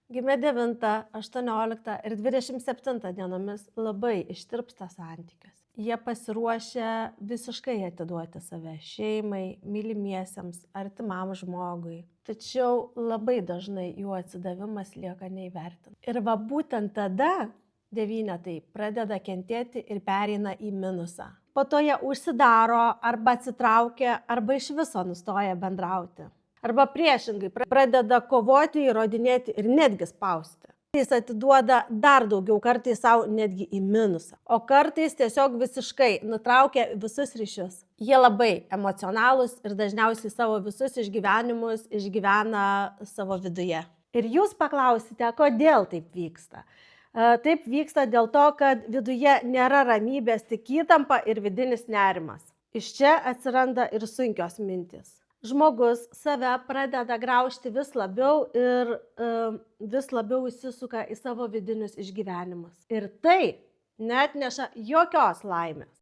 Gimė 9, 18 ir 27 dienomis labai ištirpsta santykiuose. Jie pasiruošia visiškai atiduoti save šeimai, mylimiesiems, artimam žmogui. Tačiau labai dažnai jų atsidavimas lieka neįvertintas. Ir va būtent tada devynetai pradeda kentėti ir pereina į minusą. Po to jie užsidaro arba atsitraukia, arba iš viso nustoja bendrauti. Arba priešingai pradeda kovoti, įrodinėti ir netgi spausti. Jis atiduoda dar daugiau, kartais savo netgi į minusą, o kartais tiesiog visiškai nutraukia visus ryšius. Jie labai emocionalūs ir dažniausiai savo visus išgyvenimus išgyvena savo viduje. Ir jūs paklausite, kodėl taip vyksta. Taip vyksta dėl to, kad viduje nėra ramybės, tik įtampa ir vidinis nerimas. Iš čia atsiranda ir sunkios mintys. Žmogus save pradeda graužti vis labiau ir vis labiau įsisuka į savo vidinius išgyvenimus. Ir tai neatneša jokios laimės.